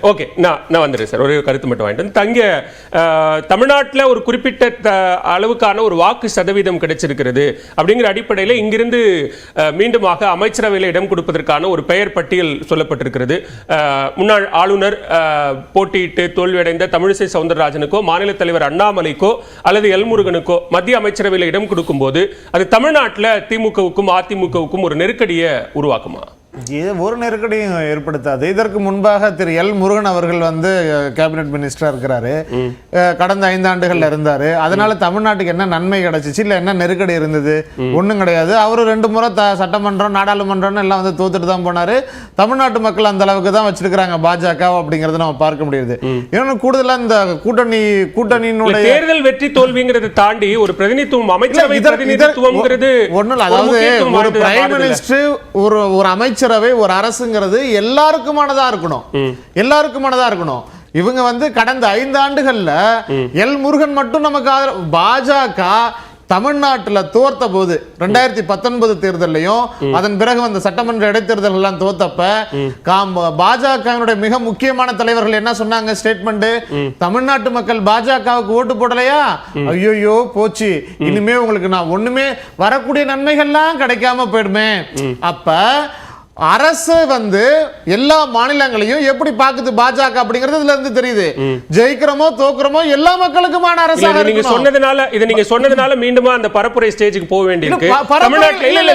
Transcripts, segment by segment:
Okay, நான் வந்துடுறேன் sir. ஒரே கருத்து மட்டும் வாங்கிட்டு தங்க தமிழ்நாட்டில் ஒரு குறிப்பிட்ட அளவுக்கான ஒரு வாக்கு சதவீதம் கிடைச்சிருக்கிறது அப்படிங்கிற அடிப்படையில் இங்கிருந்து மீண்டுமாக அமைச்சரவையில் இடம் கொடுப்பதற்கான ஒரு பெயர் பட்டியல் சொல்லப்பட்டிருக்கிறது. முன்னாள் ஆளுநர் போட்டியிட்டு தோல்வியடைந்த தமிழிசை சவுந்தரராஜனுக்கோ மாநில தலைவர் அண்ணாமலைக்கோ அல்லது எல்முருகனுக்கோ மத்திய அமைச்சரவையில் இடம் கொடுக்கும் போது அது தமிழ்நாட்டில் திமுகவுக்கும் அதிமுகவுக்கும் ஒரு நெருக்கடியை உருவாக்குமா? இது ஒரு நெருக்கடியும் ஏற்படுத்தாது. இதற்கு முன்பாக திரு எல் முருகன் அவர்கள் வந்து கேபினெட் மினிஸ்டரா இருக்கிறாரு, கடந்த 5 ஆண்டுகள்ல இருந்தாரு. அதனால தமிழ்நாட்டுக்கு என்ன நன்மை கிடைச்சிச்சு, இல்ல என்ன நெருக்கடி இருந்தது? ஒண்ணும் கிடையாது. அவரு 2 முறை சட்டமன்றம் நாடாளுமன்றம் எல்லாம் வந்து தோத்துட்டு தான் போனாரு. தமிழ்நாட்டு மக்கள் அந்த அளவுக்கு தான் வச்சிருக்காங்க பாஜக அப்படிங்கறத நம்ம பார்க்க முடியுது. இன்னும் கூடுதலா இந்த கூட்டணியினுடைய தேர்தல் வெற்றி தோல்விங்கிறதை தாண்டி ஒரு பிரதிநிதித்துவம், அமைச்சரவை பிரதிநிதித்துவம்ங்கிறது ஒண்ணும் இல்ல. அதாவது ஒரு பிரைம் மினிஸ்டர், ஒரு அமைச்சர், ஒரு அரசுங்கிறது எல்லாருக்குமானதா இருக்கணும். இவங்க வந்து கடந்த 5 ஆண்டுகள்ல எல் முருகன் மட்டும் நமக்கு பாஜக தமிழ்நாட்டில் தோர்த்த போது 2019 தேர்தலையும் அதன் பிறகு வந்த சட்டமன்ற இடைத்தேர்தல் எல்லாம் தோத்தப்ப பாஜகவினுடைய மிக முக்கியமான தலைவர்கள் என்ன சொன்னாங்க ஸ்டேட்மெண்ட்? தமிழ்நாட்டு மக்கள் பாஜகவுக்கு ஓட்டு போடலையா, ஐயோ போச்சு, இனிமே உங்களுக்கு நான் ஒண்ணுமே வரக்கூடிய நன்மைகள்லாம் கிடைக்காம போயிடுமே. அப்ப அரசு வந்து எல்லா மாநிலங்களையும் எப்படி பாக்குது பாஜக அப்படிங்கிறது இதுல இருந்து தெரியுது. ஜெயிக்கிறோமோ தோக்குறோமோ எல்லா மக்களுக்குமான அரசாக நீங்க சொன்னதுனால மீண்டும் அந்த பரப்புரை ஸ்டேஜுக்கு போக வேண்டியிருக்கு. தமிழ்நாட்டில்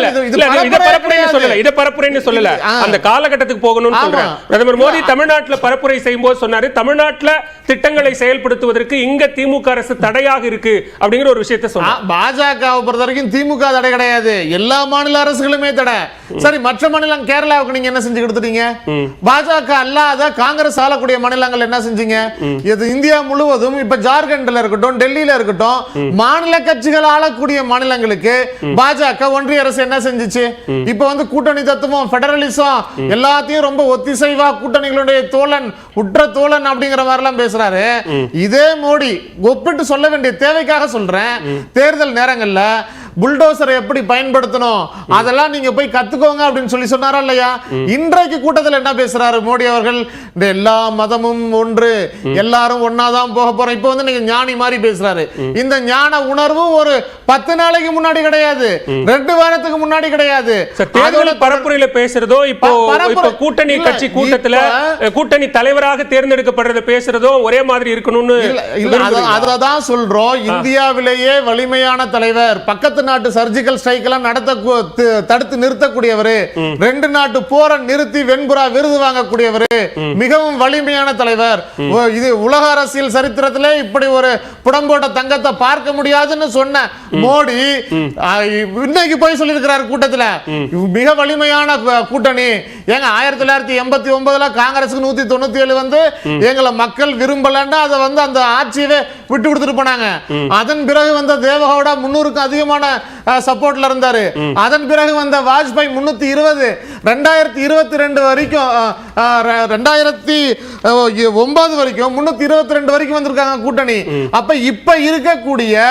இத பரப்புரைன்னு சொல்லல, அந்த காலகட்டத்துக்கு போகணும்னு சொல்றேன். பிரதமர் மோடி தமிழ்நாட்டில் பரப்புரை செய்யும் போது சொன்னாரு, தமிழ்நாட்டில் திட்டங்களை செயல்படுத்துவதற்கு இங்க திமுக அரசு தடையாக இருக்கு அப்படிங்கிற ஒரு விஷயத்தை சொன்னார். பாஜகவை பொறுத்த வரைக்கும் திமுக தடை கிடையாது, எல்லா மாநில அரசுகளுமே தடை. சரி, மற்ற மாநிலம் கேரளாவுக்கு நீங்க என்ன செஞ்சு கொடுத்துட்டீங்க? பாஜக அல்லாத காங்கிரஸ் ஆளக்கூடிய மாநிலங்கள் என்ன செஞ்சீங்க? இது இந்தியா முழுவதும் இப்ப ஜார்க்கண்ட்ல இருக்கட்டும், டெல்லியில இருக்கட்டும், மாநில கட்சிகள் ஆளக்கூடிய மாநிலங்களுக்கு பாஜக ஒன்றிய அரசு என்ன செஞ்சுச்சு? இப்ப வந்து கூட்டணி தத்துவம், பெடரலிசம் எல்லாத்தையும் ரொம்ப ஒத்திசைவா கூட்டணிகளுடைய தோழன், உற்ற தோழன் அப்படிங்கிற மாதிரி எல்லாம் பேசுறாரு. இதே மோடி ஒப்பிட்டு சொல்ல வேண்டிய தேவைக்காக சொல்றேன், தேர்தல் நேரங்கள்ல புல்டோசரை எப்படி பயன்படுத்தணும் அதெல்லாம் நீங்க போய் கத்துக்கோங்க அப்படின்னு சொல்லி சொன்னாரா இல்லையா? இன்றைக்கு கூட்டத்தில் என்ன பேசுறாரு மோடி அவர்கள்? இந்த எல்லா மதமும் ஒன்று, எல்லாரும் ஒன்னாதான் போக போறோம். இப்போ வந்து நீங்க ஞானி மாதிரி பேசுறாரு. இந்த ஞான உணர்வு ஒரு 10 நாளைக்கு முன்னாடி கிடையாது, 2 வாரத்துக்கு முன்னாடி கிடையாது. தேர்தல் பரப்புரையில பேசுறதோ, இப்போ கூட்டணி கட்சி கூட்டத்துல கூட்டணி தலைவராக தேர்ந்தெடுக்கப்படுறத பேசுறதோ ஒரே மாதிரி இருக்கணும்னு அததான் சொல்றோம். இந்தியாவிலேயே வலிமையான தலைவர், பக்கத்து நாட்டு சர்ஜிக்கல் ஸ்ட்ரைக் எல்லாம் தடுத்து நிறுத்தக்கூடியவர், 2 நாட்டு போரை நிறுத்தி வெண்புறா விருது வாங்கக்கூடியவர், மிகவும் வலிமையான தலைவர். இது உலக அரசியல் சரித்திரத்திலே இப்படி ஒரு புடம்போட்ட தங்கத்தை பார்க்க முடியாதுன்னு சொன்ன மோடி இன்னைக்கு போய் சொல்லியிருக்கிறார் கூட்டத்தில், மிக வலிமையான கூட்டணி. ஏங்க 1989 காங்கிரஸுக்கு 197 வந்து எங்களை மக்கள் விரும்பலன்னா அதை வந்து அந்த ஆட்சியவே விட்டு கொடுத்துட்டு போனாங்க. அதன் பிறகு வந்த தேவகவுடா 300க்கும் அதிகமான சப்போர்ட்ல இருந்தாரு. அதன் பிறகு வந்த வாஜ்பாய் 320, 2022 வரைக்கும் 2009 வரைக்கும் 322 வரைக்கும் வந்திருக்காங்க கூட்டணி. அப்ப இப்ப இருக்கக்கூடிய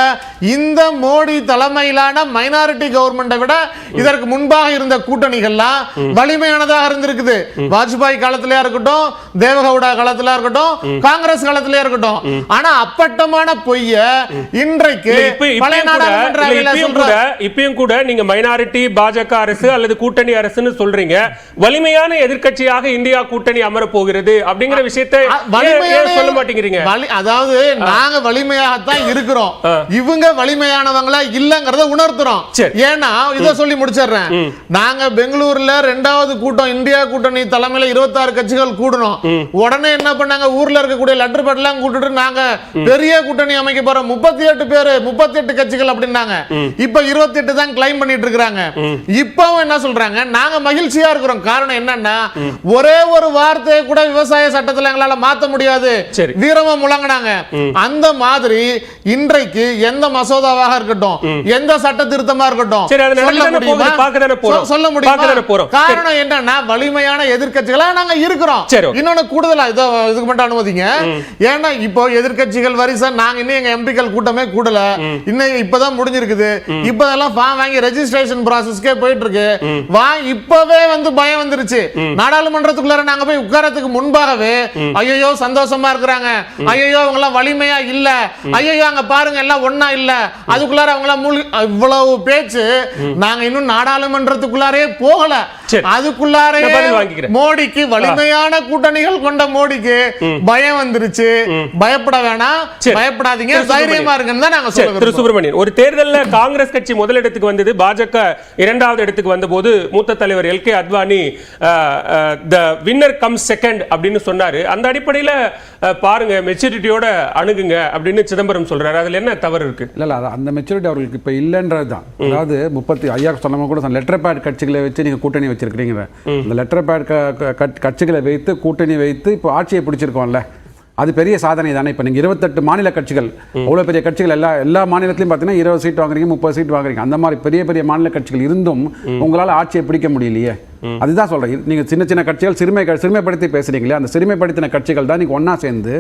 இந்த மோடி தலைமையிலான மைனாரிட்டி கவர்மெண்டை விட இதற்கு முன்பாக இருந்த கூட்டணிகள்லாம் வலிமையானதாக இருந்திருக்குது. வாஜ்பாய் காலத்திலேயா இருக்கட்டும், தேவகவுடா காலத்திலே இருக்கட்டும், காங்கிரஸ் காலத்திலே இருக்கட்டும். ஆனா அப்பட்டமான பொய்ய இன்றைக்கு பழைய நாடாளுமன்ற இப்பயும் கூட நீங்க மைனாரிட்டி பாஜக அரசு அல்லது கூட்டணி அரசுன்னு சொல்றீங்க. வலிமையான எதிர்க்கட்சியாக இந்தியா கூட்டணி அமர போகிறது அப்படிங்கிற விஷயத்தை சொல்ல மாட்டேங்கிறீங்க. அதாவது நாங்க வலிமையாகத்தான் இருக்கிறோம், இவங்க வலிமையானவங்களா இல்லங்கிறத உணர்த்துறோம். ஏன்னா இத சொல்லி முடிச்சிடுறேன். நாங்க பெங்களூர்ல 2வது கூட்டம் இந்தியா கூட்டணி தலைமையில 26 கட்சிகள் கூடணும். உடனே என்ன பண்ணாங்க, ஊர்ல இருக்கக்கூடிய லெட்டர் பேட் எல்லாம் கூட்டிட்டு நாங்க பெரிய கூட்டணி அமைக்க போறோம், 38 பேரு 38 கட்சிகள் அப்படின்னாங்க. இப்ப 28 தான் கிளைம் பண்ணிட்டு இருக்காங்க. இப்பவும் என்ன சொல்றாங்க, நாங்க மகிழ்ச்சியா இருக்கிறோம். காரணம் என்னன்னா, ஒரே ஒரு வார்த்தையை கூட விவசாய சட்டத்துல எங்களால மாத்த முடியாது, வீரமா முழங்கினாங்க. அந்த மாதிரி இன்றைக்கு எந்த மசோதாவாக இருக்கட்டும், எந்த சட்ட திருத்தமா இருக்கட்டும் சொல்ல முடியும். காரணம் என்னன்னா, வலிமையான எதிர்க்கட்சிகளா நாங்க இருக்கிறோம். இன்னொன்னு கூடுதலா இதுக்கு மட்டும் அனுமதிங்க. ஏன்னா இப்போ எதிர்க்கட்சிகள் வரிசை நாங்க இன்னும் எங்க எம்பிக்கள் கூட்டமே கூடல, இன்னும் இப்பதான் முடிஞ்சிருக்குது. இப்ப இப்பதெல்லாம் ஃபார்ம் வாங்கி ரெஜிஸ்ட்ரேஷன் ப்ராசஸ்க்கே போயிட்டு இருக்கு. இப்பவே வந்து பயம் வந்துருச்சு. நாடாளுமன்றத்துக்குள்ளார நாங்க போய் உட்காரத்துக்கு முன்பாகவே ஐயோ சந்தோஷமா இருக்கிறாங்க, ஐயோ அவங்க எல்லாம் வலிமையா இல்ல, ஐயோ அங்க பாருங்க எல்லாம் ஒண்ணா இல்ல, அதுக்குள்ளார அவங்க எல்லாம் இவ்வளவு பேச்சு. நாங்க இன்னும் நாடாளுமன்றத்துக்குள்ளாரே போகல, அதுக்குள்ளாரே மோடிக்கு வலிமையான கூட்டணிகள் கொண்ட மோடிக்கு பயம் வந்துருச்சு. பயப்பட வேணாம், பயப்படாதீங்க, தைரியமா இருக்குன்னு தான் நாங்க சொல்றோம். திரு சுப்பிரமணியன், ஒரு தேர்தல்ல காங்கிரஸ் கட்சி முதலிடத்துக்கு வந்தது, பாஜக இரண்டாவது இடத்துக்கு வந்தபோது மூத்த தலைவர் LK Advani the winner comes second அப்படின்னு சொன்னாரு. அந்த அடிப்படையில பாருங்க மெச்சூரிட்டியோட அணுகுங்க அப்படின்னு சிதம்பரம் சொல்றாரு. அதுல என்ன தவறு இருக்கு? இல்ல அந்த மெச்சூரிட்டி அவர்களுக்கு இப்ப இல்லன்றதுதான். அதாவது 30 ஐயா சொல்லாம கூட லெட்டர் பேட் கட்சிகளை வச்சு நீங்க கூட்டணி வச்சிருக்கீங்க. இந்த லெட்டர் பேட் கட்சிகளை வைத்து கூட்டணி வைத்து இப்போ ஆட்சியை பிடிச்சிருக்கோம்ல, அது பெரிய சாதனை தானே. இப்போ நீங்கள் 28 மாநில கட்சிகள், அவ்வளோ பெரிய கட்சிகள், எல்லா மாநிலத்திலையும் பார்த்தீங்கன்னா 20 சீட் வாங்குறீங்க, 30 சீட் வாங்குறீங்க. அந்த மாதிரி பெரிய பெரிய மாநில கட்சிகள் இருந்தும் உங்களால் ஆட்சியை பிடிக்க முடியலையே. அதுதான் சொல்றேன். நீங்க சின்ன சின்ன கட்சிகள் சிறுமைப்படுத்தி பேசுறீங்களே, அந்த சிறுமைப்படுத்தின கட்சிகள் தான் நீங்க ஒன்னா சேர்ந்து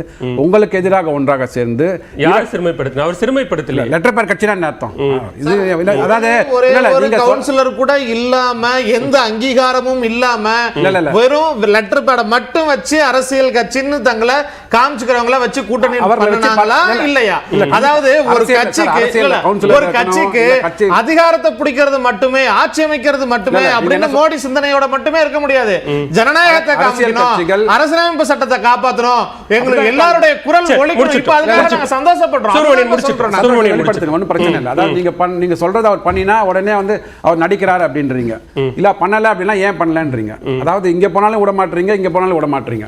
உங்களுக்கு எதிராக ஒன்றாக சேர்ந்து. யார் சிறுமைப்படுத்தினா? அவர் சிறுமைப்படுத்தல. லெட்டர் பேட் கட்சினா என்ன அர்த்தம்? இது அதாவது ஒரு கவுன்சிலர் கூட இல்லாம, எந்த அங்கீகாரமும் இல்லாம, வெறும் லெட்டர் பேட மட்டும் வச்சு அரசியல் கட்சின்னு தங்களை காமிச்சுக்கிறவங்கள வச்சு கூட்டணி பண்ணாங்களா இல்லையா? அதாவது ஒரு கட்சிக்கு அதிகாரத்தை பிடிக்கிறது மட்டுமே, ஆட்சி அமைக்கிறது மட்டுமே அப்படின்னு மோடி சிந்தனை மட்டுமே இருக்க முடியாது. ஜனநாயகத்தை காப்பாற்றணும், அரசியலமைப்பு சட்டத்தை காப்பாற்றணும், எங்களுக்கு எல்லாருடைய குரல் ஒலிக்கணும். இப்ப அதுக்காக நாங்க சந்தோஷப்படுறோம். ஒன்றும் பிரச்சனை இல்லை. அதாவது நீங்க சொல்றது அவர் பண்ணினா உடனே வந்து அவர் நடிக்கிறார் அப்படின்றீங்க, இல்ல பண்ணல அப்படின்னா ஏன் பண்ணலன்றீங்க. அதாவது இங்க போனாலும் விட மாட்டீங்க, இங்க போனாலும் விட மாட்டீங்க.